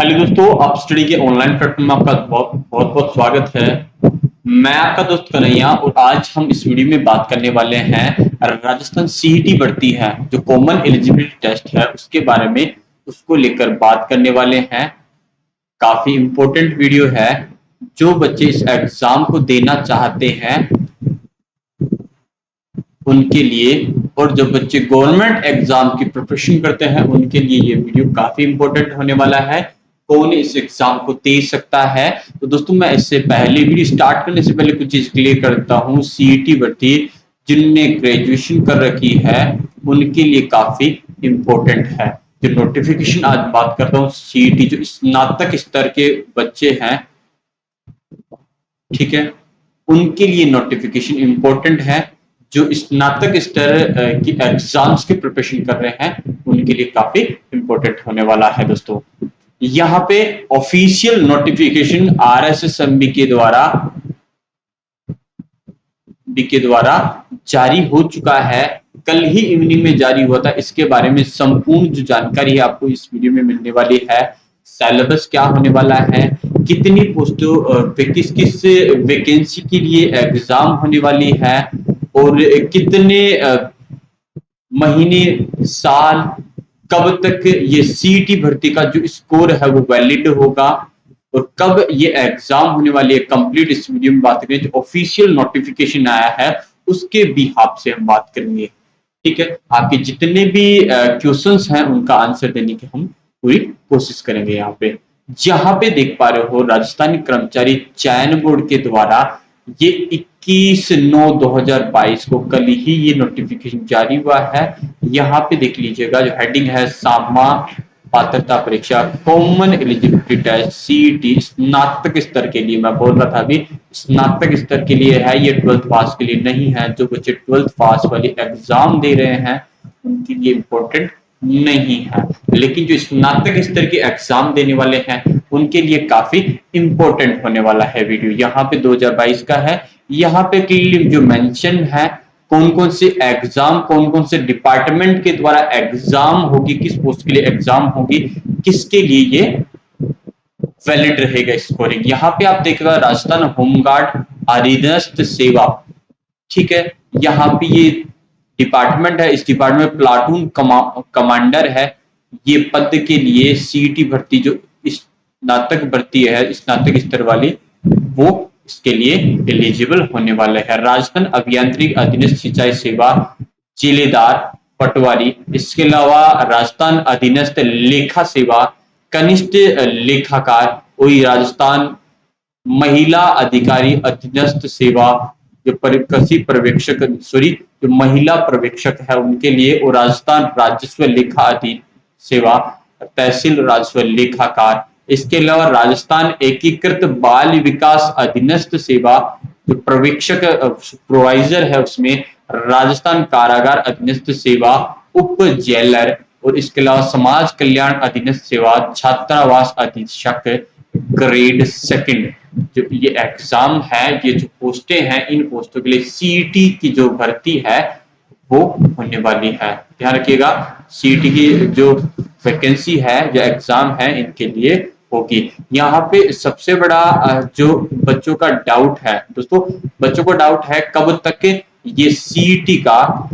Hello दोस्तों, आप study के ऑनलाइन प्लेटफॉर्म में आपका बहुत बहुत स्वागत है। मैं आपका दोस्त कन्हैया और आज हम इस वीडियो में बात करने वाले हैं राजस्थान सीईटी भर्ती है जो कॉमन एलिजिबिलिटी टेस्ट है उसके बारे में, उसको लेकर बात करने वाले हैं। काफी इंपॉर्टेंट वीडियो है। जो बच्चे इस एग्जाम को देना चाहते हैं उनके लिए और जो बच्चे गवर्नमेंट एग्जाम की प्रिपरेशन करते हैं उनके लिए ये वीडियो काफी इंपॉर्टेंट होने वाला है। कौन इस एग्जाम को दे सकता है? तो दोस्तों, मैं इससे पहले वीडियो स्टार्ट करने से पहले कुछ चीज क्लियर करता हूँ। सीईटी भर्ती जिनने ग्रेजुएशन कर रखी है उनके लिए काफी इंपॉर्टेंट है। जो नोटिफिकेशन आज बात करता हूँ, सीईटी जो स्नातक स्तर के बच्चे हैं, ठीक है, उनके लिए नोटिफिकेशन इंपॉर्टेंट है। जो स्नातक स्तर की एग्जाम्स की प्रिपरेशन कर रहे हैं उनके लिए काफी इंपॉर्टेंट होने वाला है। दोस्तों, यहाँ पे ऑफिशियल नोटिफिकेशन आरएसएसएमबी के द्वारा जारी हो चुका है। कल ही इवनिंग में जारी हुआ था। इसके बारे में संपूर्ण जो जानकारी है आपको इस वीडियो में मिलने वाली है। सिलेबस क्या होने वाला है, कितनी पोस्टों किस किस वैकेंसी के लिए एग्जाम होने वाली है और कितने महीने, साल, कब तक ये सीईटी भर्ती का जो स्कोर है वो वैलिड होगा और कब ये एग्जाम होने वाली है, कंप्लीट इस वीडियो में बात करेंगे। जो ऑफिशियल नोटिफिकेशन आया है उसके बिहाफ से हम बात करेंगे। ठीक है, आपके जितने भी क्वेश्चंस हैं उनका आंसर देने की हम पूरी कोशिश करेंगे। यहाँ पे जहां पे देख पा रहे हो, राजस्थानी कर्मचारी चयन बोर्ड के द्वारा ये 21/9/2022 को कल ही ये नोटिफिकेशन जारी हुआ है। यहाँ पे देख लीजिएगा, जो हेडिंग है सामा पात्रता परीक्षा कॉमन एलिजिबिलिटी टेस्ट सीईटी स्नातक स्तर के लिए। मैं बोल रहा था अभी स्नातक स्तर के लिए है, ये 12th पास के लिए नहीं है। जो बच्चे 12th पास वाले एग्जाम दे रहे हैं उनके लिए इंपॉर्टेंट नहीं है, लेकिन जो स्नातक स्तर के एग्जाम देने वाले हैं उनके लिए काफी इंपॉर्टेंट होने वाला है वीडियो। यहाँ पे 2022 का है। यहाँ पे क्लियरली जो मेंशन है कौन कौन से एग्जाम, कौन कौन से डिपार्टमेंट के द्वारा एग्जाम होगी, किस पोस्ट के लिए एग्जाम होगी, किसके लिए ये वैलिड रहेगा स्कोरिंग। यहाँ पे आप देखेगा राजस्थान होमगार्ड अधीनस्थ सेवा, ठीक है, यहाँ पे ये डिपार्टमेंट है। इस डिपार्टमेंट में प्लाटून कमांडर है। ये पद के लिए सीईटी भर्ती जो स्नातक भर्ती है, स्नातक स्तर वाली, वो इसके लिए एलिजिबल होने वाले हैं। राजस्थान अभियांत्रिक अधीनस्थ सिंचाई सेवा जिलेदार पटवारी, इसके अलावा राजस्थान अधीनस्थ लेखा सेवा कनिष्ठ लेखाकार, वही राजस्थान महिला अधिकारी अधीनस्थ सेवा जो कृषि पर्यवेक्षक, सॉरी, जो महिला पर्यवेक्षक है उनके लिए, और राजस्थान राजस्व लेखा अधीन सेवा तहसील राजस्व लेखाकार। इसके अलावा राजस्थान एकीकृत बाल विकास अधीनस्थ सेवा जो पर्यवेक्षक सुपरवाइजर है उसमें राजस्थान कारागार अधीनस्थ सेवा उप जेलर, और इसके अलावा समाज कल्याण अधीनस्थ सेवा छात्रावास अधीक्षक ग्रेड सेकंड। जो ये एग्जाम है, ये जो पोस्टें हैं, इन पोस्टों के लिए सीईटी की जो भर्ती है वो होने वाली है। ध्यान रखिएगा, सीईटी की जो वैकेंसी है, जो एग्जाम है, इनके लिए होगी। यहाँ पे सबसे बड़ा जो बच्चों का डाउट है दोस्तों, बच्चों को डाउट है कब तक ये सीईटी का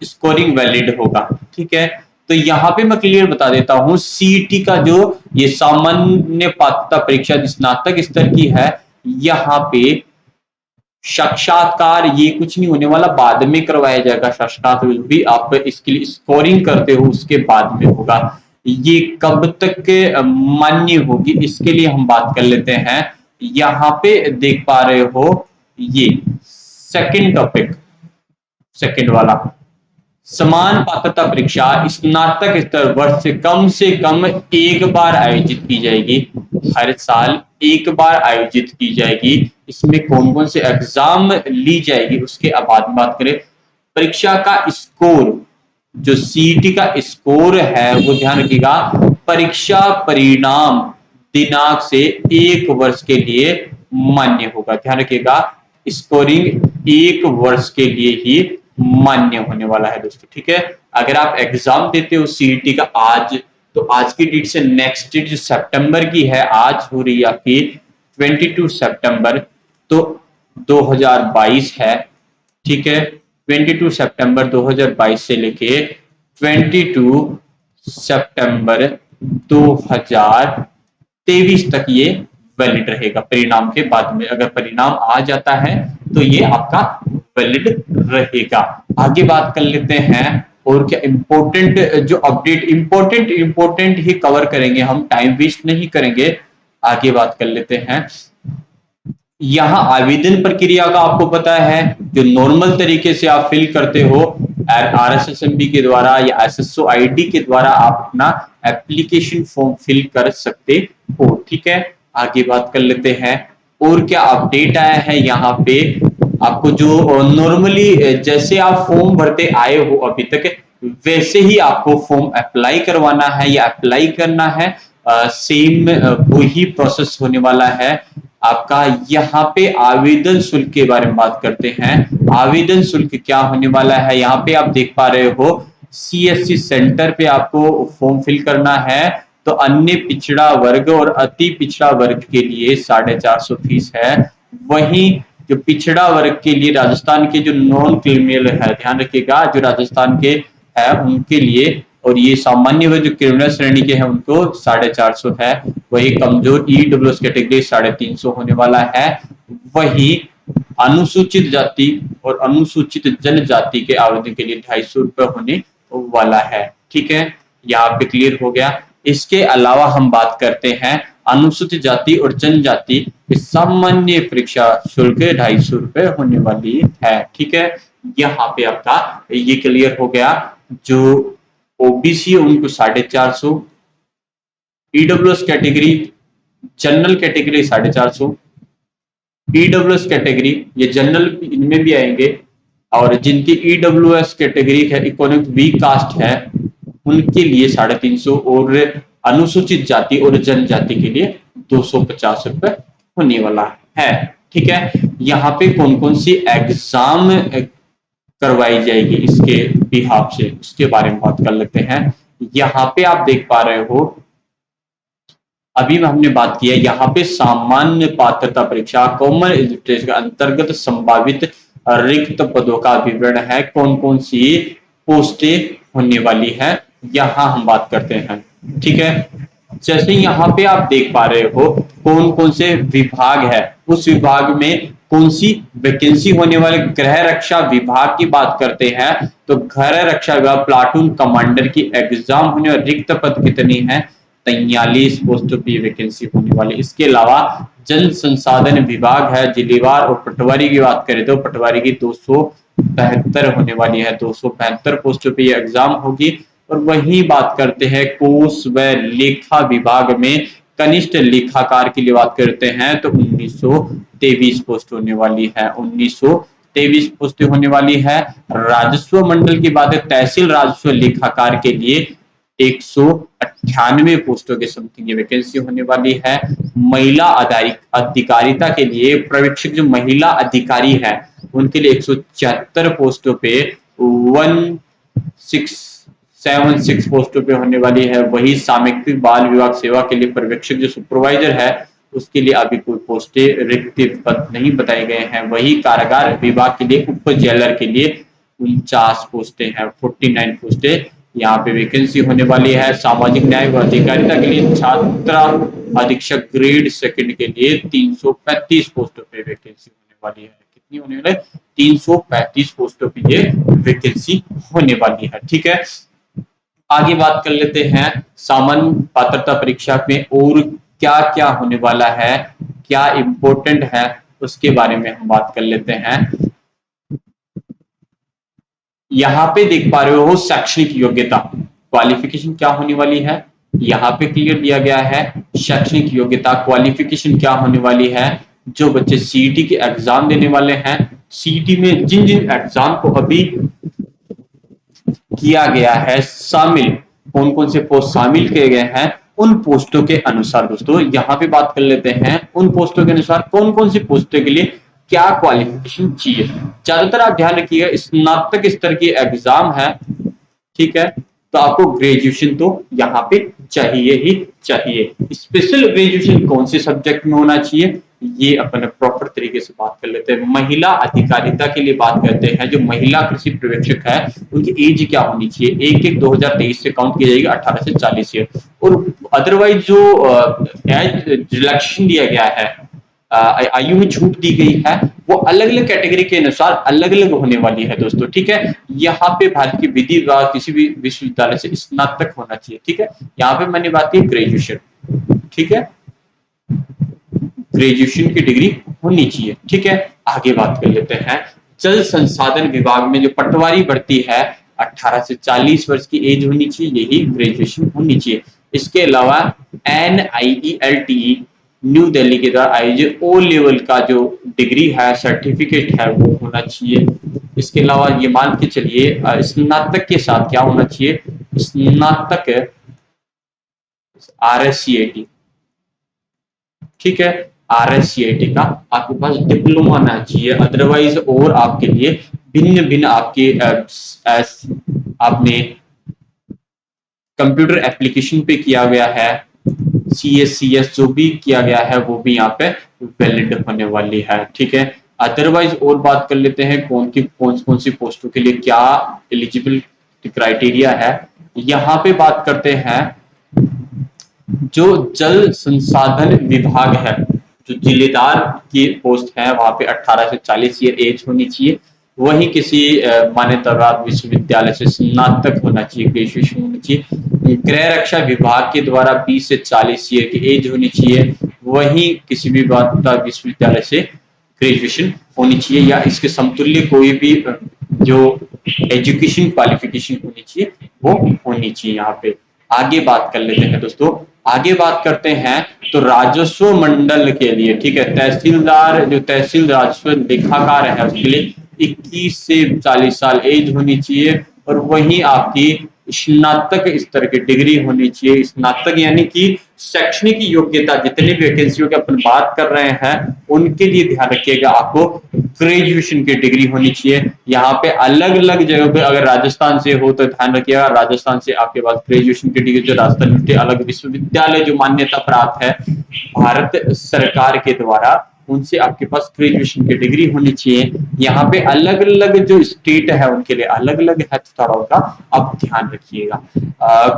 स्कोरिंग वैलिड होगा। ठीक है, तो यहाँ पे मैं क्लियर बता देता हूँ, सीईटी का जो ये सामान्य पात्रता परीक्षा स्नातक स्तर की है, यहाँ पे साक्षात्कार ये कुछ नहीं होने वाला, बाद में करवाया जाएगा। साक्षात्कार भी आप इसके लिए स्कोरिंग करते हो उसके बाद में होगा। ये कब तक मान्य होगी इसके लिए हम बात कर लेते हैं। यहाँ पे देख पा रहे हो ये सेकंड टॉपिक, सेकंड वाला, समान पात्रता परीक्षा स्नातक स्तर वर्ष से कम एक बार आयोजित की जाएगी। हर साल एक बार आयोजित की जाएगी। इसमें कौन कौन से एग्जाम ली जाएगी उसके बाद बात करें। परीक्षा का स्कोर, जो सीईटी का स्कोर है वो ध्यान रखिएगा, परीक्षा परिणाम दिनांक से 1 वर्ष के लिए मान्य होगा। ध्यान रखिएगा, स्कोरिंग 1 वर्ष के लिए ही मान्य होने वाला है दोस्तों। ठीक है, अगर आप एग्जाम देते हो सीईटी का आज तो आज की डेट से नेक्स्ट डेट जो सितंबर की है, आज हो रही है आपकी 22 सितंबर, तो 2022 है, ठीक है। 22 सितंबर 2022 से लेके 22 सितंबर 2023 तक ये वैलिड रहेगा। परिणाम के बाद में अगर परिणाम आ जाता है तो ये आपका वैलिड रहेगा। आगे बात कर लेते हैं और क्या इंपॉर्टेंट जो अपडेट, इंपॉर्टेंट ही कवर करेंगे हम, टाइम वेस्ट नहीं करेंगे। आगे बात कर लेते हैं। यहाँ आवेदन प्रक्रिया का आपको पता है, जो नॉर्मल तरीके से आप फिल करते हो RSSMB के द्वारा या SSO ID के द्वारा आप अपना एप्लीकेशन फॉर्म फिल कर सकते हो, ठीक है। आगे बात कर लेते हैं और क्या अपडेट आया है यहाँ पे। आपको जो नॉर्मली जैसे आप फॉर्म भरते आए हो अभी तक, वैसे ही आपको फॉर्म अप्लाई करवाना है या अप्लाई करना है। सेम वही प्रोसेस होने वाला है आपका। यहाँ पे आवेदन शुल्क के बारे में बात करते हैं। आवेदन शुल्क क्या होने वाला है, यहाँ पे आप देख पा रहे हो CSC सेंटर पे आपको फॉर्म फिल करना है। तो अन्य पिछड़ा वर्ग और अति पिछड़ा वर्ग के लिए 450 फीस है। वहीं जो पिछड़ा वर्ग के लिए राजस्थान के जो नॉन क्रिमिनल है, ध्यान रखिएगा, जो राजस्थान के है उनके लिए, और ये सामान्य वर्ग जो क्रिमिनल श्रेणी के हैं उनको 450 है। वही कमजोर EWS कैटेगरी 350 होने वाला है। वही अनुसूचित जाति और अनुसूचित जनजाति के आवेदन के लिए 250 रुपए होने वाला है, ठीक है। यहाँ पे क्लियर हो गया। इसके अलावा हम बात करते हैं अनुसूचित जाति और जनजाति की सामान्य परीक्षा शुल्क 250 रुपए होने वाली है, ठीक है। यहाँ पे आपका ये क्लियर हो गया। जो OBC है उनको 450, EWS category, general category 450, EWS category ये जनरल इनमें भी आएंगे, और जिनकी EWS कैटेगरी है, इकोनॉमिक वीक कास्ट है, उनके लिए 350, और अनुसूचित जाति और जनजाति के लिए 250 रुपए होने वाला है, ठीक है। यहाँ पे कौन कौन सी एग्जाम करवाई जाएगी इसके बिहाफ से, उसके बारे में बात कर लेते हैं। यहाँ पे आप देख पा रहे हो, अभी हमने बात किया यहाँ पे सामान्य पात्रता परीक्षा कॉमन एलिजिबिलिटी के अंतर्गत संभावित रिक्त पदों का विवरण है, कौन कौन सी पोस्टें होने वाली है, यहाँ हम बात करते हैं, ठीक है। जैसे यहाँ पे आप देख पा रहे हो कौन कौन से विभाग है, उस विभाग में कौन सी वैकेंसी होने वाले। गृह रक्षा विभाग की बात करते हैं तो गृह रक्षा विभाग प्लाटून कमांडर की एग्जाम होने वाली, रिक्त पद कितनी है, 43 पोस्टों की वैकेंसी होने वाली। इसके अलावा जन संसाधन विभाग है, जिलेवार और पटवारी की बात करें तो पटवारी की 272 होने वाली है, 272 पोस्टों पे एग्जाम होगी। और वही बात करते हैं कोष व लेखा विभाग में कनिष्ठ लेखाकार के लिए बात करते हैं तो 1923 पोस्ट होने वाली है, 1923 पोस्ट होने वाली है। राजस्व मंडल की बात है, तहसील राजस्व लेखाकार के लिए 198 पोस्टों के समथिंग वैकेंसी होने वाली है। महिला अधिकारिता के लिए पर्यवेक्षक जो महिला अधिकारी है उनके लिए 174 पोस्टों पे 1676 पोस्टों पे होने वाली है। वही सामयिक बाल विभाग सेवा के लिए पर्यवेक्षक जो सुपरवाइजर है उसके लिए अभी कोई पोस्टें रिक्त पद नहीं बताए गए हैं। वही कारागार विभाग के लिए उप जेलर के लिए 49 पोस्टें हैं, 49 पोस्टें यहाँ पे वैकेंसी होने वाली है। सामाजिक न्याय व अधिकारिता के लिए छात्रा अधीक्षक ग्रेड सेकंड के लिए 335 पोस्टों पे वैकेंसी होने वाली है। कितनी होने वाली है, 335 पोस्टों पे ये वैकेंसी होने वाली है, ठीक है। आगे बात कर लेते हैं सामान्य पात्रता परीक्षा में और क्या क्या होने वाला है, क्या इंपॉर्टेंट है, उसके बारे में हम बात कर लेते हैं। यहाँ पे देख पा रहे हो शैक्षणिक योग्यता क्वालिफिकेशन क्या होने वाली है, यहाँ पे क्लियर दिया गया है। शैक्षणिक योग्यता क्वालिफिकेशन क्या होने वाली है, जो बच्चे CET के एग्जाम देने वाले हैं, CET में जिन जिन एग्जाम को अभी किया गया है शामिल, कौन कौन से पोस्ट शामिल किए गए हैं, उन पोस्टों के अनुसार दोस्तों यहाँ पे बात कर लेते हैं। उन पोस्टों के अनुसार कौन कौन सी पोस्टों के लिए क्या क्वालिफिकेशन चाहिए। ज्यादातर आप ध्यान रखिएगा स्नातक स्तर की एग्जाम है, ठीक है। तो आपको ग्रेजुएशन तो यहाँ पे चाहिए ही चाहिए। स्पेशल ग्रेजुएशन कौन से सब्जेक्ट में होना चाहिए, ये अपन प्रॉपर तरीके से बात कर लेते हैं। महिला अधिकारिता के लिए बात करते हैं, जो महिला कृषि पर्यवेक्षक है उनकी एज क्या होनी चाहिए, 1/1/2023 से काउंट की जाएगी 18 से 40 ईयर। और अदरवाइज जो एज रिलैक्सेशन दिया गया है, आयु में छूट दी गई है, वो अलग अलग कैटेगरी के अनुसार अलग अलग होने वाली है दोस्तों, ठीक है। यहाँ पे भारत की विधि विभाग किसी भी विश्वविद्यालय से स्नातक होना चाहिए, ठीक है। यहाँ पे मैंने बात की ग्रेजुएशन, ठीक है, ग्रेजुएशन की डिग्री होनी चाहिए, ठीक है। आगे बात कर लेते हैं, जल संसाधन विभाग में जो पटवारी भर्ती है 18 से 40 वर्ष की एज होनी चाहिए, यही ग्रेजुएशन होनी चाहिए। इसके अलावा NIELTE न्यू दिल्ली के द्वारा आयोजित ओ लेवल का जो डिग्री है, सर्टिफिकेट है, वो होना चाहिए। इसके अलावा ये मान के चलिए स्नातक के साथ क्या होना चाहिए, स्नातक RSCAT, ठीक है, RSCAT का आपके पास डिप्लोमा होना चाहिए। अदरवाइज और आपके लिए भिन्न भिन्न आपके आपने कंप्यूटर एप्लीकेशन पे किया गया है, CS जो भी किया गया है वो भी यहाँ पे वैलिड होने वाली है, ठीक है। अदरवाइज और बात कर लेते हैं कौन सी पोस्टों के लिए क्या एलिजिबल क्राइटेरिया है। यहाँ पे बात करते हैं, जो जल संसाधन विभाग है, जो जिलेदार की पोस्ट है, वहां पे 18 से 40 ईयर एज होनी चाहिए। वही किसी मान्यता प्राप्त विश्वविद्यालय से स्नातक होना चाहिए, ग्रेजुएशन होनी चाहिए। गृह रक्षा विभाग के द्वारा 20 से 40 ईयर की एज होनी चाहिए। वही किसी भी मान्यता विश्वविद्यालय से ग्रेजुएशन होनी चाहिए, या इसके समतुल्य कोई भी जो एजुकेशन क्वालिफिकेशन होनी चाहिए वो होनी चाहिए। यहाँ पे आगे बात कर लेते हैं दोस्तों, आगे बात करते हैं तो राजस्व मंडल के लिए, ठीक है, तहसीलदार जो तहसील राजस्व लेखाकार है उसके लिए 21 से 40 साल एज होनी चाहिए। और वहीं आपकी स्नातक स्तर की डिग्री होनी चाहिए। स्नातक यानी कि शैक्षणिक योग्यता, जितनी भी वैकेंसियों की अपन बात कर रहे हैं उनके लिए ध्यान रखिएगा, आपको ग्रेजुएशन की डिग्री होनी चाहिए। यहाँ पे अलग अलग जगह पे अगर राजस्थान से हो तो ध्यान रखिएगा, राजस्थान से आपके पास ग्रेजुएशन की डिग्री, जो राजस्थान के अलग विश्वविद्यालय जो मान्यता प्राप्त है भारत सरकार के द्वारा, उनसे आपके पास ग्रेजुएशन की डिग्री होनी चाहिए। यहाँ पे अलग अलग जो स्टेट है उनके लिए अलग अलग है, थोड़ा उनका आप ध्यान रखिएगा।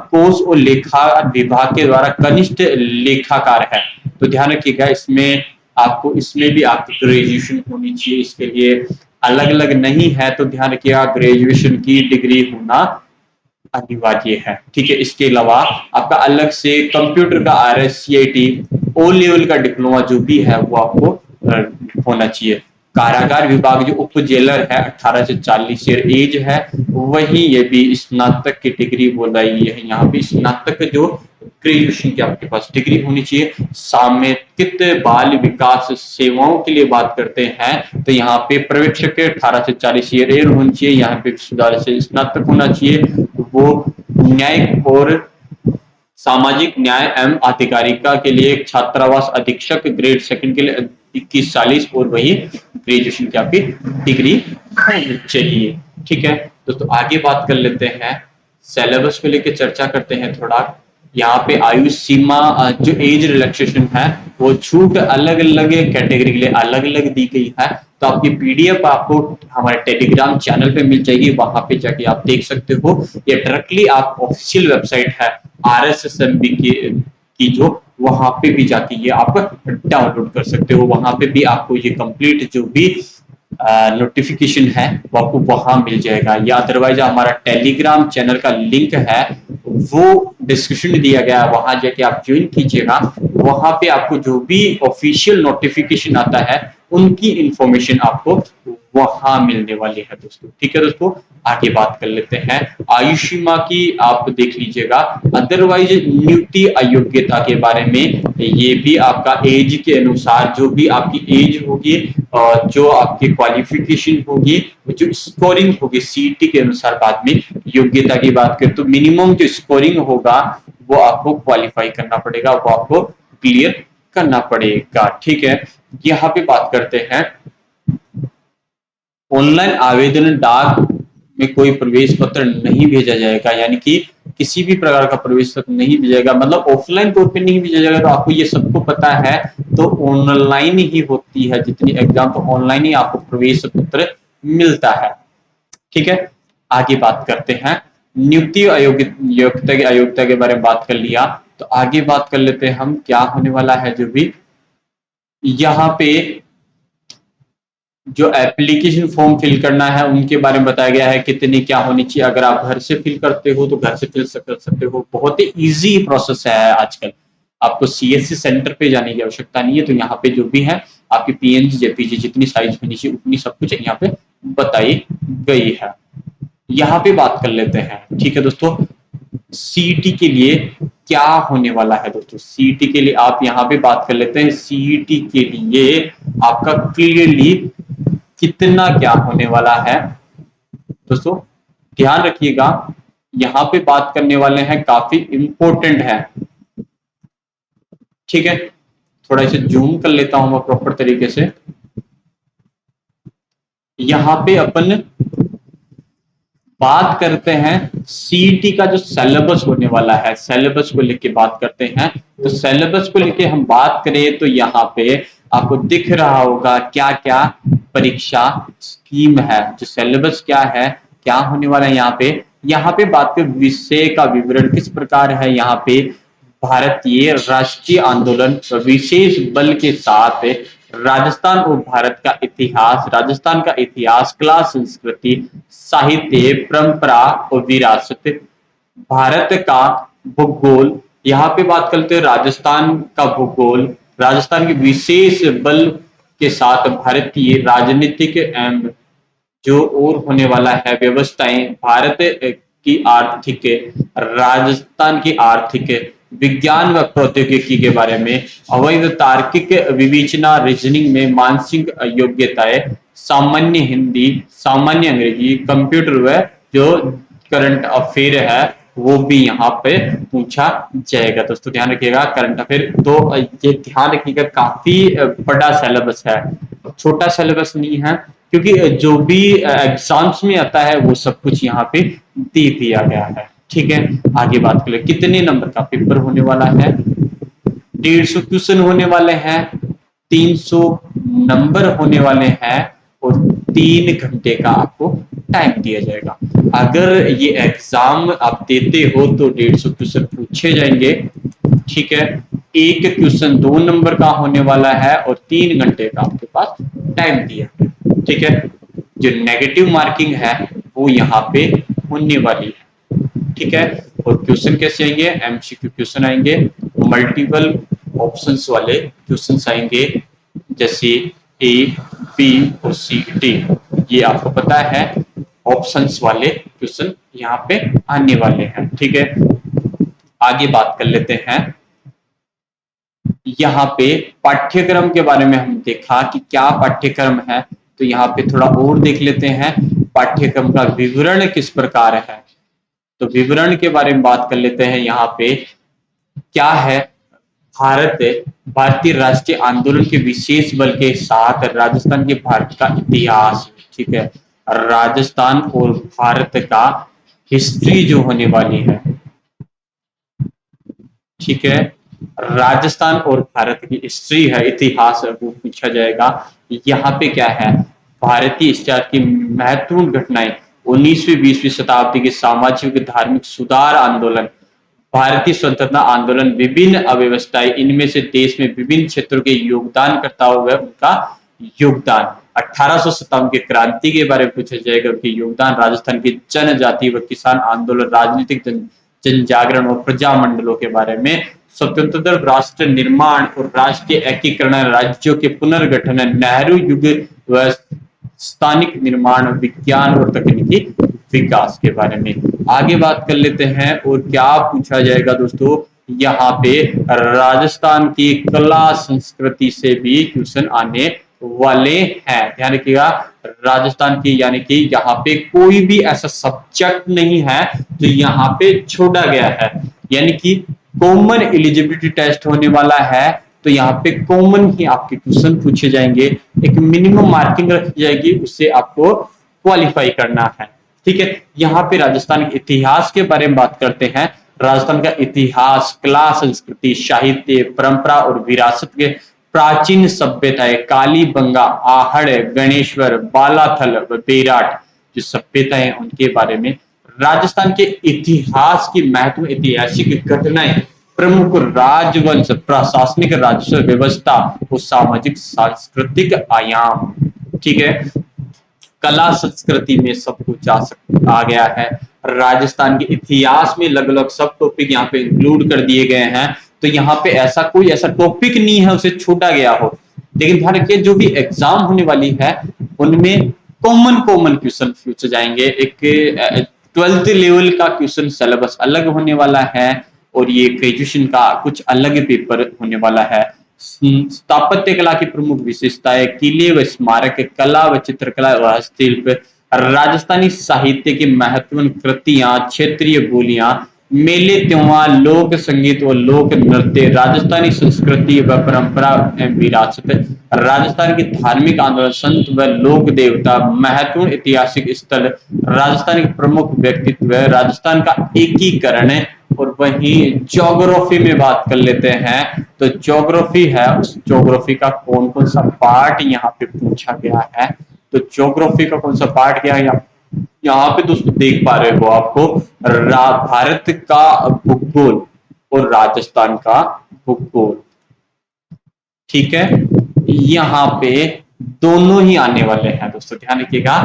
कोष और लेखा विभाग के द्वारा कनिष्ठ लेखाकार है, तो ध्यान रखिएगा इसमें आपको, इसमें भी आपकी ग्रेजुएशन होनी चाहिए। इसके लिए अलग अलग नहीं है, तो ध्यान रखिएगा ग्रेजुएशन की डिग्री होना अनिवार्य है, ठीक है। इसके अलावा आपका अलग से कंप्यूटर का RSCAT ओ लेवल का डिप्लोमा जो भी है वो आपको होना चाहिए। कारागार विभाग जो उप जेलर है 18 से 40 ईयर एज है, वही ये भी स्नातक की डिग्री बोलाई है। यहाँ पे स्नातक जो ग्रेजुएशन की आपके पास डिग्री होनी चाहिए। समेकित बाल विकास सेवाओं के लिए बात करते हैं तो यहाँ पे पर्यवेक्षक के 18 से 40 ईयर एज होनी चाहिए। यहाँ पे विश्वविद्यालय से स्नातक होना चाहिए। वो न्यायिक और सामाजिक न्याय एवं अधिकारिता के लिए छात्रावास अधीक्षक ग्रेड सेकंड के लिए 21-40 और वही ग्रेजुएशन की आपकी डिग्री चाहिए, ठीक है दोस्तों। आगे बात कर लेते हैं, सिलेबस को लेकर चर्चा करते हैं थोड़ा। यहाँ पे आयु सीमा जो एज रिलैक्सेशन है वो छूट अलग अलग कैटेगरी के लिए अलग अलग दी गई है। तो आपकी PDF आपको हमारे टेलीग्राम चैनल पे मिल जाएगी, वहां पे जाके आप देख सकते हो, या डायरेक्टली आप ऑफिशियल वेबसाइट है RSSMB की जो, वहां पे भी जाके ये आप डाउनलोड कर सकते हो। वहां पे भी आपको ये कंप्लीट जो भी नोटिफिकेशन है वो आपको वहां मिल जाएगा, या अदरवाइज हमारा टेलीग्राम चैनल का लिंक है वो डिस्क्रिप्शन में दिया गया है, वहां जाके आप ज्वाइन कीजिएगा। वहां पे आपको जो भी ऑफिशियल नोटिफिकेशन आता है उनकी इंफॉर्मेशन आपको वहां मिलने वाली है दोस्तों, ठीक है दोस्तों। आगे बात कर लेते हैं, आयु सीमा की आप देख लीजिएगा। अदरवाइज नियुक्ति अयोग्यता के बारे में, ये भी आपका एज के अनुसार जो भी आपकी एज होगी और जो आपकी क्वालिफिकेशन होगी, जो स्कोरिंग होगी CET के अनुसार, बाद में योग्यता की बात करें तो मिनिमम जो स्कोरिंग होगा वो आपको क्वालिफाई करना पड़ेगा, वो आपको क्लियर करना पड़ेगा, ठीक है। यहाँ पे बात करते हैं, ऑनलाइन आवेदन डाक में कोई प्रवेश पत्र नहीं भेजा जाएगा, यानी कि किसी भी प्रकार का प्रवेश पत्र नहीं भेजा जाएगा, मतलब ऑफलाइन तौर पे नहीं भेजा जाएगा। तो आपको ये सबको पता है, तो ऑनलाइन ही होती है जितनी एग्जाम, तो ऑनलाइन ही आपको प्रवेश पत्र मिलता है। ठीक है, आगे बात करते हैं। नियुक्ति अयोग्यता के बारे में बात कर लिया, तो आगे बात कर लेते हैं हम क्या होने वाला है। जो भी यहाँ पे जो एप्लीकेशन फॉर्म फिल करना है उनके बारे में बताया गया है, कितनी क्या होनी चाहिए। अगर आप घर से फिल करते हो तो घर से फिल कर सकते हो, बहुत ही इजी प्रोसेस है आजकल। आपको सीएससी सेंटर पे जाने की आवश्यकता नहीं है। तो यहाँ पे जो भी है आपकी पीएनजी जेपीजी जितनी साइज होनी चाहिए उतनी सब कुछ यहाँ पे बताई गई है। यहाँ पे बात कर लेते हैं। ठीक है दोस्तों, सीईटी के लिए क्या होने वाला है दोस्तों। सीईटी के लिए आप यहाँ पे बात कर लेते हैं। सीईटी के लिए आपका क्लियरली कितना क्या होने वाला है दोस्तों, ध्यान रखिएगा। यहाँ पे बात करने वाले हैं, काफी इंपॉर्टेंट है। ठीक है, थोड़ा इसे जूम कर लेता हूं मैं प्रॉपर तरीके से। यहाँ पे अपन बात करते हैं सीईटी का जो सिलेबस होने वाला है, सिलेबस को लेके बात करते हैं। तो सिलेबस को लेके हम बात करें तो यहाँ पे आपको दिख रहा होगा क्या क्या परीक्षा स्कीम है, जो सिलेबस क्या है, क्या होने वाला है। यहाँ पे बात करें विषय का विवरण किस प्रकार है। यहाँ पे भारतीय राष्ट्रीय आंदोलन विशेष बल के साथ राजस्थान और भारत का इतिहास, राजस्थान का इतिहास, कला संस्कृति, साहित्य, परंपरा और विरासत, भारत का भूगोल। यहाँ पे बात करते हैं राजस्थान का भूगोल, राजस्थान के विशेष बल के साथ भारतीय राजनीतिक एवं जो और होने वाला है व्यवस्थाएं, भारत की आर्थिक, राजस्थान की आर्थिक, विज्ञान व प्रौद्योगिकी के बारे में, अवैध तार्किक विवेचना रीजनिंग में मानसिक योग्यताएं, सामान्य हिंदी, सामान्य अंग्रेजी, कंप्यूटर व जो करंट अफेयर है वो भी यहाँ पे पूछा जाएगा। दोस्तों ध्यान रखिएगा, करंट अफेयर तो ये ध्यान रखिएगा, काफी बड़ा सिलेबस है, छोटा सिलेबस नहीं है, क्योंकि जो भी एग्जाम्स में आता है वो सब कुछ यहाँ पे दे दिया गया है। ठीक है, आगे बात करें कितने नंबर का पेपर होने वाला है। 150 क्वेश्चन होने वाले हैं, 300 नंबर होने वाले हैं और 3 घंटे का आपको टाइम दिया जाएगा। अगर ये एग्जाम आप देते हो तो 150 क्वेश्चन पूछे जाएंगे। ठीक है, एक क्वेश्चन 2 नंबर का होने वाला है और 3 घंटे का आपके पास टाइम दिया है। ठीक है, जो नेगेटिव मार्किंग है वो यहाँ पे होने वाली है। ठीक है, और क्वेश्चन कैसे आएंगे, एमसीक्यू क्वेश्चन आएंगे, मल्टीपल ऑप्शंस वाले क्वेश्चंस आएंगे, जैसे ए, बी और सी, डी। ये आपको पता है ऑप्शंस वाले क्वेश्चन यहाँ पे आने वाले हैं। ठीक है, आगे बात कर लेते हैं। यहाँ पे पाठ्यक्रम के बारे में हम देखा कि क्या पाठ्यक्रम है, तो यहाँ पे थोड़ा और देख लेते हैं पाठ्यक्रम का विवरण किस प्रकार है। तो विवरण के बारे में बात कर लेते हैं। यहाँ पे क्या है, भारतीय राष्ट्रीय आंदोलन के विशेष बल के साथ राजस्थान के भारत का इतिहास। ठीक है, राजस्थान और भारत का हिस्ट्री जो होने वाली है। ठीक है, राजस्थान और भारत की हिस्ट्री है, इतिहास है, वो पूछा जाएगा। यहाँ पे क्या है, भारतीय इतिहास की महत्वपूर्ण घटनाएं, 19वीं 20वीं शताब्दी के सामाजिक धार्मिक सुधार आंदोलन, भारतीय स्वतंत्रता आंदोलन, विभिन्न अव्यवस्थाएं, इनमें से देश में विभिन्न क्षेत्रों के योगदान करता हुआ उनका योगदान, 1857 की क्रांति के बारे में पूछा जाएगा कि योगदान, राजस्थान की जनजाति व किसान आंदोलन, राजनीतिक जन जागरण और प्रजामंडलों के बारे में, स्वतंत्र राष्ट्र निर्माण और राष्ट्रीय एकीकरण, राज्यों के पुनर्गठन, नेहरू युग व स्थानिक निर्माण, विज्ञान और तकनीकी विकास के बारे में आगे बात कर लेते हैं। और क्या पूछा जाएगा दोस्तों, यहाँ पे राजस्थान की कला संस्कृति से भी क्वेश्चन आने वाले हैं। ध्यान रखिएगा, राजस्थान की, यानी कि यहाँ पे कोई भी ऐसा सब्जेक्ट नहीं है जो यहाँ पे छोड़ा गया है, यानी कि कॉमन एलिजिबिलिटी टेस्ट होने वाला है। तो यहाँ पे कॉमन ही आपके क्वेश्चन पूछे जाएंगे, एक मिनिमम मार्किंग रखी जाएगी, उससे आपको क्वालिफाई करना है। ठीक है, यहाँ पे राजस्थान के इतिहास के बारे में बात करते हैं। राजस्थान का इतिहास, कला, संस्कृति, साहित्य, परंपरा और विरासत के प्राचीन सभ्यताएं कालीबंगा, आहड़, गणेश्वर, बालाथल, बेराट जो सभ्यताएं उनके बारे में। राजस्थान के इतिहास की महत्व, ऐतिहासिक घटनाएं, प्रमुख राजवंश, प्रशासनिक राजस्व व्यवस्था और सामाजिक सांस्कृतिक आयाम। ठीक है, कला संस्कृति में सब कुछ आ गया है। राजस्थान के इतिहास में अलग अलग सब टॉपिक यहाँ पे इंक्लूड कर दिए गए हैं। तो यहाँ पे ऐसा टॉपिक नहीं है उसे छूटा गया हो। लेकिन ध्यान रखिए, जो भी एग्जाम होने वाली है उनमें कॉमन कॉमन क्वेश्चन पूछे जाएंगे। एक 12th लेवल का क्वेश्चन सिलेबस अलग होने वाला है और ये ग्रेजुएशन का कुछ अलग पेपर होने वाला है। स्थापत्य कला की प्रमुख विशेषताएं, किले व स्मारक, कला व चित्रकला व हस्तशिल्प, राजस्थानी साहित्य की महत्वपूर्ण कृतियां, क्षेत्रीय बोलियां, मेले त्योहार, लोक संगीत व लोक नृत्य, राजस्थानी संस्कृति व परंपरा एवं विरासत, राजस्थान की धार्मिक आंदोलन, संत व लोक देवता, महत्वपूर्ण ऐतिहासिक स्थल, राजस्थान के प्रमुख व्यक्तित्व, राजस्थान का एकीकरण। और वहीं ज्योग्राफी में बात कर लेते हैं। तो ज्योग्राफी है, उस ज्योग्राफी का कौन कौन सा पार्ट यहाँ पे पूछा गया है। तो ज्योग्राफी का कौन सा पार्ट क्या है यहाँ पे दोस्तों देख पा रहे हो आपको, भारत का भूगोल और राजस्थान का भूगोल। ठीक है, यहाँ पे दोनों ही आने वाले हैं दोस्तों, ध्यान रखिएगा।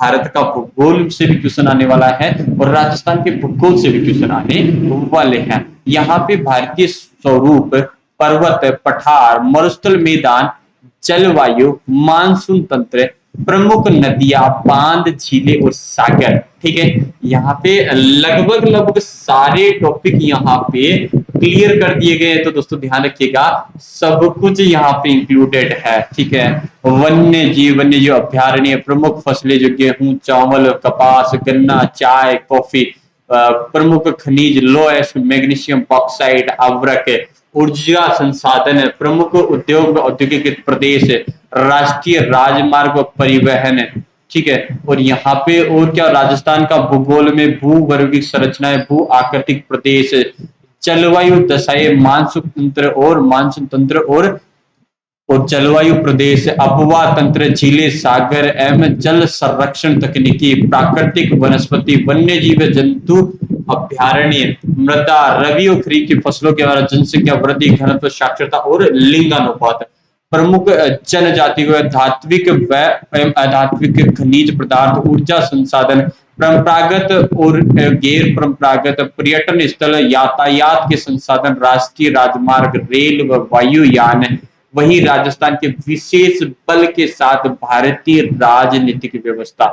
भारत का भूगोल से भी क्वेश्चन आने वाला है और राजस्थान के भूगोल से भी क्वेश्चन आने वाले हैं। यहाँ पे भारतीय स्वरूप, पर्वत, पठार, मरुस्थल मैदान, जलवायु, मानसून तंत्र, प्रमुख नदियां, बांध, झीलें और सागर। ठीक है, यहाँ पे लगभग सारे टॉपिक यहाँ पे क्लियर कर दिए गए हैं। तो दोस्तों ध्यान रखिएगा, सब कुछ यहाँ पे इंक्लूडेड है। ठीक है, वन्य जीव अभ्यारण्य, प्रमुख फसलें जो गेहूं, चावल, कपास, गन्ना, चाय, कॉफी, प्रमुख खनिज, लोएस, मैग्नीशियम, बॉक्साइट, अवरक, ऊर्जा संसाधन, प्रमुख उद्योग, औद्योगिक प्रदेश, राष्ट्रीय राजमार्ग परिवहन। ठीक है, और यहाँ पे और क्या, राजस्थान का भूगोल में भूगर्भिक संरचनाएं, भू आकृतिक प्रदेश, जलवायु दशाएं, मानसून तंत्र और जलवायु प्रदेश, अफवाह तंत्र, झीलें, सागर एवं जल संरक्षण तकनीकी, प्राकृतिक वनस्पति, वन्य जीव जंतु अभ्यारण्य, मृदा, रबी और खरीफ की फसलों के द्वारा जनसंख्या वृद्धि, घनत्व, साक्षरता और लिंगानुपात, प्रमुख जनजाति व धात्विक व अधात्विक खनिज पदार्थ, ऊर्जा संसाधन, परंपरागत और गैर परंपरागत पर्यटन स्थल, यातायात के संसाधन, राष्ट्रीय राजमार्ग, रेल व वायुयान। वही राजस्थान के विशेष बल के साथ भारतीय राजनीतिक व्यवस्था।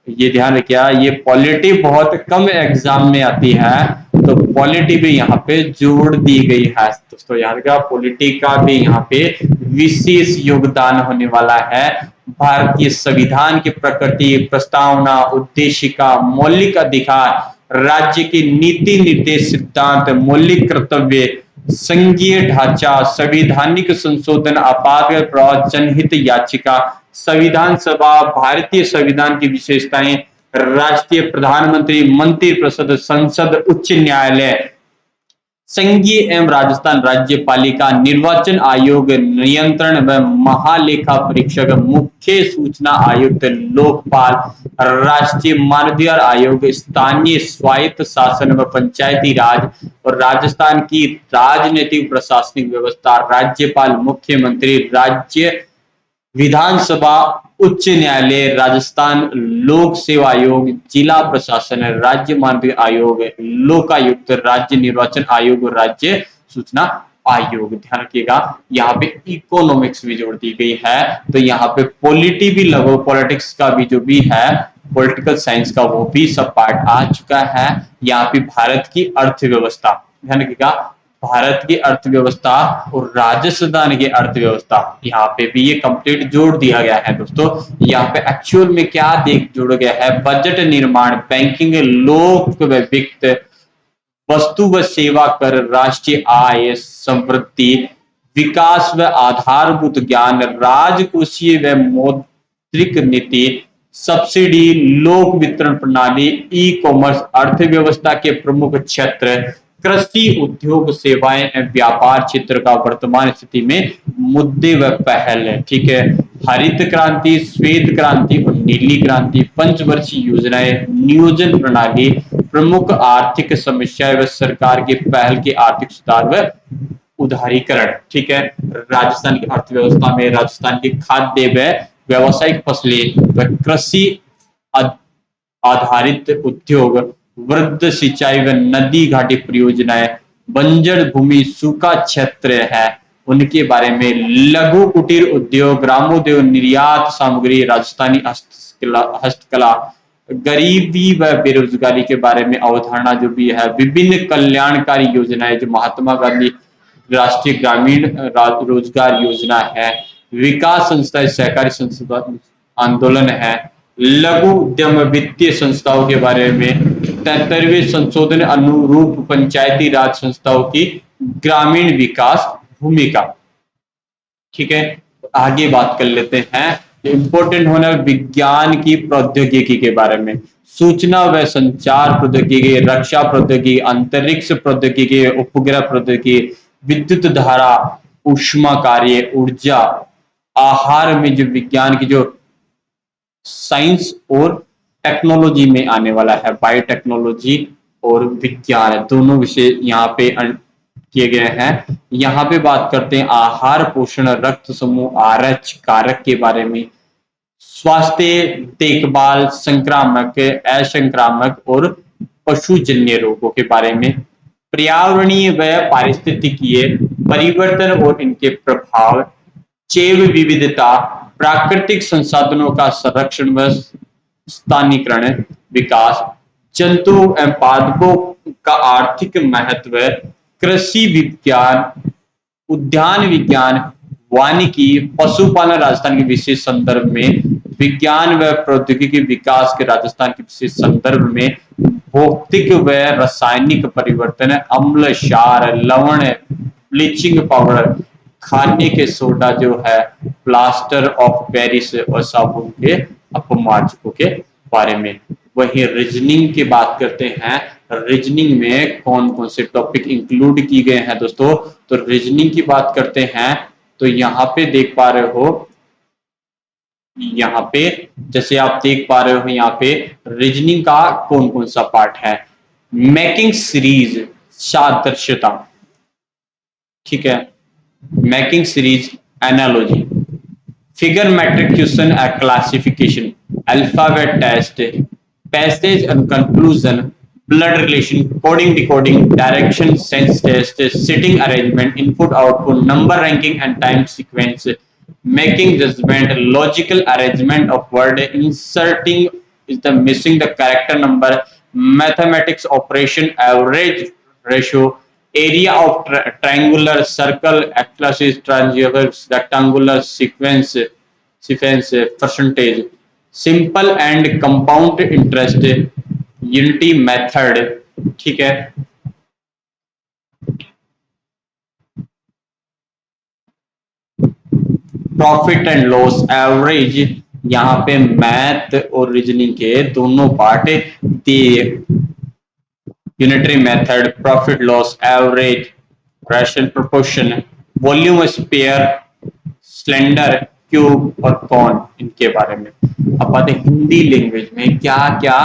ये ध्यान रखिए, ये पॉलिटी बहुत कम एग्जाम में आती है, तो पॉलिटी भी यहाँ पे जोड़ दी गई है दोस्तों। याद रखिएगा, पॉलिटी का भी यहाँ पे विशेष योगदान होने वाला है। भारतीय संविधान की प्रकृति, प्रस्तावना, उद्देशिका, मौलिक अधिकार, राज्य की नीति निर्देश सिद्धांत, मौलिक कर्तव्य, संघीय ढांचा, संवैधानिक संशोधन, आपातकाल प्रभाव, जनहित याचिका, संविधान सभा, भारतीय संविधान की विशेषताएं, राष्ट्रीय प्रधानमंत्री, मंत्रिपरिषद, संसद, उच्च न्यायालय, संघीय एवं राजस्थान राज्यपालिका, निर्वाचन आयोग, नियंत्रण व महालेखा परीक्षक, मुख्य सूचना आयुक्त, लोकपाल, राष्ट्रीय मानवाधिकार आयोग, स्थानीय स्वायत्त शासन व पंचायती राज और राजस्थान की राजनीतिक प्रशासनिक व्यवस्था, राज्यपाल, मुख्यमंत्री, राज्य विधानसभा, उच्च न्यायालय, राजस्थान लोक सेवा आयोग, जिला प्रशासन, राज्य मानवाधिकार आयोग, लोकायुक्त, राज्य निर्वाचन आयोग और राज्य सूचना आयोग। ध्यान रखिएगा, यहाँ पे इकोनॉमिक्स भी जोड़ दी गई है। तो यहाँ पे पॉलिटी भी लगो, पॉलिटिक्स का भी जो भी है, पॉलिटिकल साइंस का वो भी सब पार्ट आ चुका है। यहाँ पे भारत की अर्थव्यवस्था, ध्यान रखिएगा, भारत की अर्थव्यवस्था और राजस्थान की अर्थव्यवस्था, यहाँ पे भी ये कंप्लीट जोड़ दिया गया है दोस्तों। यहाँ पे एक्चुअल में क्या जोड़ा गया है, बजट निर्माण, बैंकिंग, लोक व वित्त, वस्तु व सेवा कर, राष्ट्रीय आय, समृद्धि, विकास व आधारभूत ज्ञान, राजकोषीय व मौद्रिक नीति, सब्सिडी, लोक वितरण प्रणाली, ई कॉमर्स, अर्थव्यवस्था के प्रमुख क्षेत्र, कृषि, उद्योग, सेवाएं एवं व्यापार क्षेत्र का वर्तमान स्थिति में मुद्दे व पहल है। ठीक है, हरित क्रांति, श्वेत क्रांति और नीली क्रांति, पंचवर्षीय योजनाएं, नियोजन प्रणाली, प्रमुख आर्थिक समस्याएं व सरकार की पहल के आर्थिक सुधार व उदारीकरण। ठीक है, राजस्थान की अर्थव्यवस्था में राजस्थान की खाद्य व व्यावसायिक फसलें व कृषि आधारित उद्योग, वृद्ध सिंचाई व नदी घाटी परियोजनाएं, बंजर भूमि, सूखा क्षेत्र है उनके बारे में, लघु कुटीर उद्योग, ग्रामोद्योग, निर्यात सामग्री, राजस्थानी हस्तकला, गरीबी व बेरोजगारी के बारे में अवधारणा जो भी है, विभिन्न कल्याणकारी योजनाएं जो महात्मा गांधी राष्ट्रीय ग्रामीण रोजगार योजना है, विकास संस्थाएं, सहकारी संस्था आंदोलन है, लघु उद्यम वित्तीय संस्थाओं के बारे में, 73वें संशोधन अनुरूप पंचायती राज संस्थाओं की ग्रामीण विकास भूमिका। ठीक है, आगे बात कर लेते हैं इंपॉर्टेंट होना विज्ञान की प्रौद्योगिकी के बारे में, सूचना व संचार प्रौद्योगिकी, रक्षा प्रौद्योगिकी, अंतरिक्ष प्रौद्योगिकी, उपग्रह प्रौद्योगिकी, विद्युत धारा, ऊष्मा कार्य, ऊर्जा, आहार में जो विज्ञान की जो साइंस और टेक्नोलॉजी में आने वाला है, बायोटेक्नोलॉजी और विज्ञान दोनों विषय यहाँ पे किए गए हैं। यहाँ पे बात करते हैं आहार, पोषण, रक्त समूह, आरएच कारक के बारे में, स्वास्थ्य देखभाल, संक्रामक, असंक्रामक और पशुजन्य रोगों के बारे में, पर्यावरणीय व पारिस्थितिकीय परिवर्तन और इनके प्रभाव, जैव विविधता, प्राकृतिक संसाधनों का संरक्षण व स्थानीयकरण विकास, जंतु एवं पादपों का आर्थिक महत्व, कृषि विज्ञान, उद्यान विज्ञान, वानिकी, पशुपालन राजस्थान के विशेष संदर्भ में, विज्ञान व प्रौद्योगिकी विकास के राजस्थान के विशेष संदर्भ में, भौतिक व रासायनिक परिवर्तन, अम्ल, क्षार, लवण, ब्लीचिंग पाउडर, खाने के सोडा जो है, प्लास्टर ऑफ पेरिस और साबुन के अपमार्जकों के बारे में। वही रीजनिंग की बात करते हैं, रीजनिंग में कौन कौन से टॉपिक इंक्लूड किए गए हैं दोस्तों, तो रीजनिंग की बात करते हैं तो यहाँ पे देख पा रहे हो, यहाँ पे जैसे आप देख पा रहे हो यहाँ पे रीजनिंग का कौन कौन सा पार्ट है, मेकिंग सीरीज, सादृश्यता, ठीक है, making series, analogy, figure matrix question classification, alphabet test, passage and conclusion, blood relation, coding decoding, direction sense test, sitting arrangement, input output, number ranking and time sequence, making judgment, logical arrangement of word, inserting is the missing the character number, mathematics operation, average ratio, area of triangular, circle, atlases, transverse, rectangular, sequence, percentage, simple and compound interest, unity method, ठीक है। Profit and loss, average, यहाँ पे math और reasoning के दोनों part दिए, unitary method, profit loss, average, rational proportion, volume sphere, cylinder, cube और cone, इनके बारे में। अब बात है हिंदी लैंग्वेज में क्या क्या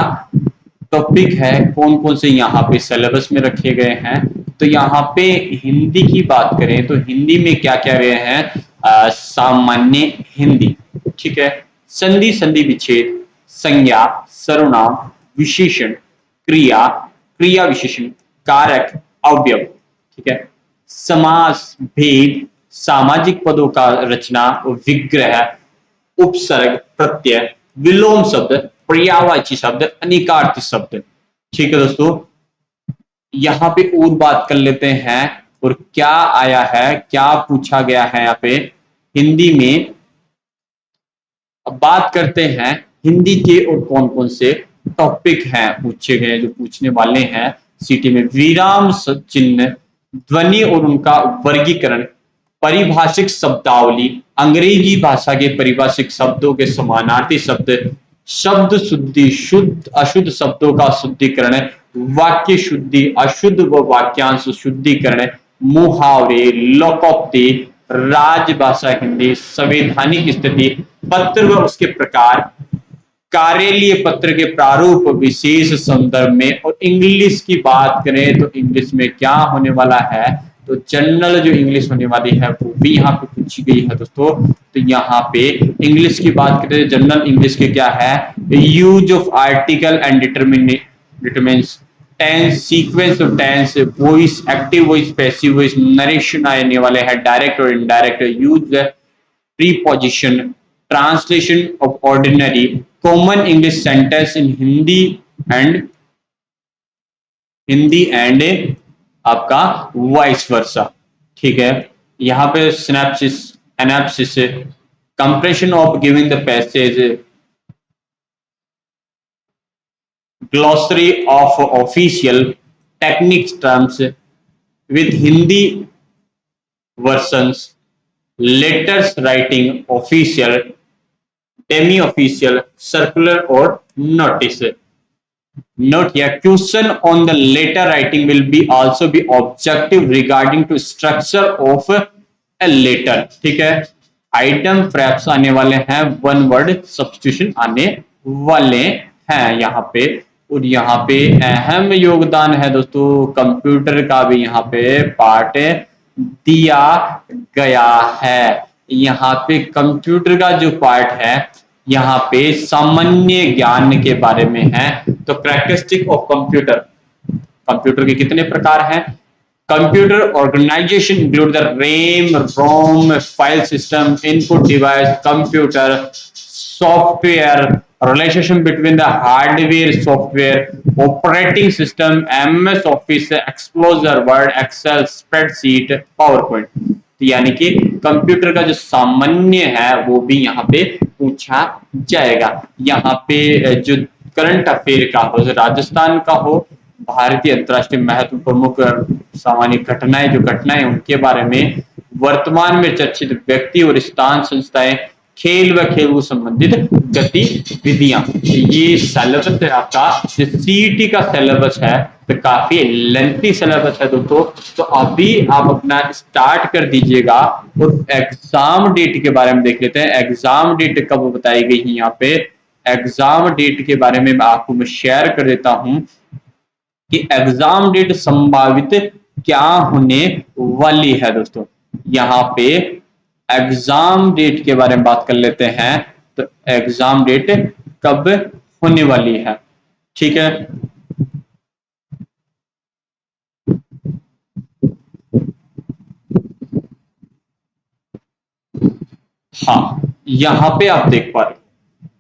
टॉपिक है, कौन कौन से यहाँ पे सिलेबस में रखे गए हैं। तो यहाँ पे हिंदी की बात करें तो हिंदी में क्या क्या गए हैं, सामान्य हिंदी, ठीक है, संधि, संधि विच्छेद, संज्ञा, सर्वनाम, विशेषण, क्रिया, क्रिया विशेषण, कारक, अवयव, ठीक है, समास, भेद, सामाजिक पदों का रचना और विग्रह, उपसर्ग, प्रत्यय, विलोम शब्द, पर्यायवाची शब्द, अनेकार्थी शब्द। ठीक है दोस्तों, यहाँ पे और बात कर लेते हैं और क्या आया है, क्या पूछा गया है यहाँ पे हिंदी में। अब बात करते हैं हिंदी के और कौन कौन से टॉपिक हैं पूछे गए, जो पूछने वाले हैं सीटी में। विराम चिन्ह, ध्वनि और उनका वर्गीकरण, परिभाषिक शब्दावली, अंग्रेजी भाषा के परिभाषिक शब्दों के समानार्थी शब्द, शब्द शुद्धि, शुद्ध अशुद्ध शब्दों का शुद्धिकरण, वाक्य शुद्धि, अशुद्ध व वाक्यांश शुद्धिकरण, मुहावरे, लोकोक्ति, राजभाषा हिंदी, संवैधानिक स्थिति, पत्र व उसके प्रकार, कार्यालय पत्र के प्रारूप विशेष संदर्भ में। और इंग्लिश की बात करें तो इंग्लिश में क्या होने वाला है, तो जनरल जो इंग्लिश होने वाली है वो भी यहाँ पे पूछी गई है दोस्तों। तो यहाँ पे इंग्लिश की बात करें, जनरल इंग्लिश के क्या है, use of article and determiners tense, sequence of tense, voice, active voice, passive voice, narration आने वाले हैं, डायरेक्ट और indirect use, preposition, translation of ordinary, common English sentence in Hindi and आपका वाइस वर्सा। ठीक है, यहाँ पे सिनेप्सिस, एनाप्सिस, comprehension of giving the passage, glossary of official technics terms with Hindi versions, letters writing, official, demi official, circular और notice. Note here, question on the letter writing will be also be objective regarding to structure of a letter। ठीक है, item फ्रैप्स आने वाले हैं, one word substitution आने वाले हैं यहाँ पे। और यहाँ पे अहम योगदान है दोस्तों कंप्यूटर का भी यहाँ पे पार्ट दिया गया है। यहाँ पे कंप्यूटर का जो पार्ट है यहाँ पे सामान्य ज्ञान के बारे में है। तो कैरेक्टरिस्टिक ऑफ कंप्यूटर, कंप्यूटर के कितने प्रकार हैं, computer organization include the RAM, ROM, file system, input device, computer software, relationship between the hardware software, operating system, MS Office, Explorer, Word, Excel, spreadsheet, PowerPoint. यानी कि computer का जो सामान्य है वो भी यहाँ पे पूछा जाएगा। यहाँ पे जो करंट अफेयर का हो, राजस्थान का हो, भारतीय अंतरराष्ट्रीय महत्व प्रमुख सामान्य घटनाएं, जो घटनाएं उनके बारे में, वर्तमान में चर्चित व्यक्ति और स्थान, संस्थाएं, खेल व खेल को संबंधित गतिविधियां। ये सिलेबस है आपका, जो सीईटी का सिलेबस है तो काफी लेंथी सिलेबस है दोस्तों। तो अभी आप अपना स्टार्ट कर दीजिएगा। और एग्जाम डेट के बारे में देख लेते हैं, एग्जाम डेट कब बताई गई है। यहाँ पे एग्जाम डेट के बारे में आपको मैं शेयर कर देता हूं कि एग्जाम डेट संभावित क्या होने वाली है दोस्तों। यहाँ पे एग्जाम डेट के बारे में बात कर लेते हैं। तो एग्जाम डेट कब होने वाली है, ठीक है। हाँ, यहां पे आप देख पा रहे हो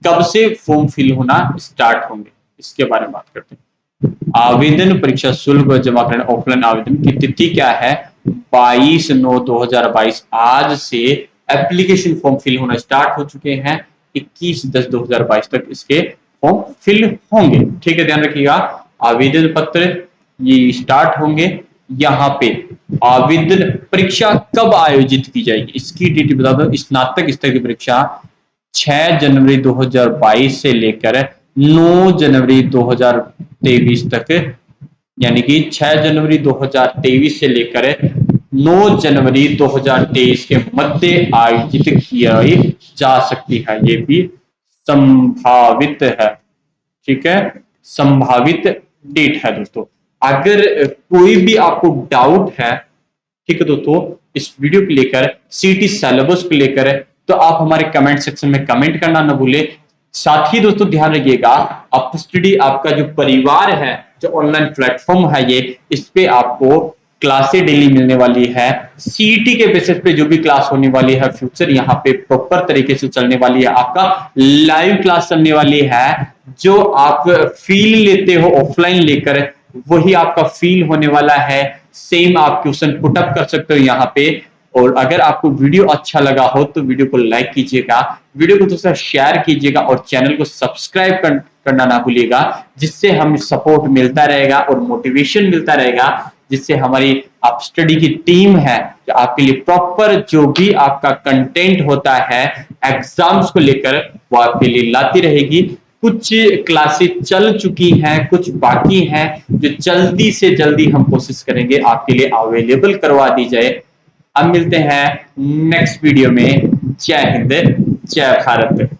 कब से फॉर्म फिल होना स्टार्ट होंगे, इसके बारे में बात करते हैं। आवेदन परीक्षा शुल्क जमा करने ऑफलाइन आवेदन की तिथि क्या है, 22/9/2022। आज से एप्लीकेशन फॉर्म फिल होना स्टार्ट हो चुके हैं, 21/10/2022 तक इसके फॉर्म फिल होंगे। ठीक है, ध्यान रखिएगा। आवेदन पत्र ये स्टार्ट होंगे। यहाँ पे आवेदन परीक्षा कब आयोजित की जाएगी इसकी डेट बता दो। स्नातक स्तर की परीक्षा 6 जनवरी 2022 से लेकर 9 जनवरी 2023 तक, यानी कि 6 जनवरी 2023 से लेकर 9 जनवरी 2023 के मध्य आयोजित किया जा सकती है। ये भी संभावित है, ठीक है, संभावित डेट है दोस्तों। अगर कोई भी आपको डाउट है, ठीक है दोस्तों, इस वीडियो को लेकर, सीटी सिलेबस को लेकर, तो आप हमारे कमेंट सेक्शन में कमेंट करना न भूले। साथ ही दोस्तों ध्यान रखिएगा, अपस्टडी आपका जो परिवार है, जो ऑनलाइन प्लेटफॉर्म है ये, इस पे आपको क्लासें डेली मिलने वाली है। सीईटी के बेसिस पे जो भी क्लास होने वाली है फ्यूचर यहाँ पे प्रॉपर तरीके से चलने वाली है। आपका लाइव क्लास चलने वाली है। जो आप फील लेते हो ऑफलाइन लेकर, वही आपका फील होने वाला है। सेम आप क्वेश्चन पुट अप कर सकते हो यहाँ पे। और अगर आपको वीडियो अच्छा लगा हो तो वीडियो को लाइक कीजिएगा, वीडियो को दोस्तों शेयर कीजिएगा और चैनल को सब्सक्राइब करना ना भूलिएगा, जिससे हमें सपोर्ट मिलता रहेगा और मोटिवेशन मिलता रहेगा, जिससे हमारी आप स्टडी की टीम है जो आपके लिए प्रॉपर जो भी आपका कंटेंट होता है एग्जाम्स को लेकर वो आपके लिए लाती रहेगी। कुछ क्लासेस चल चुकी हैं, कुछ बाकी हैं, जो जल्दी से जल्दी हम कोशिश करेंगे आपके लिए अवेलेबल करवा दी जाए। अब मिलते हैं नेक्स्ट वीडियो में। जय हिंद, जय भारत।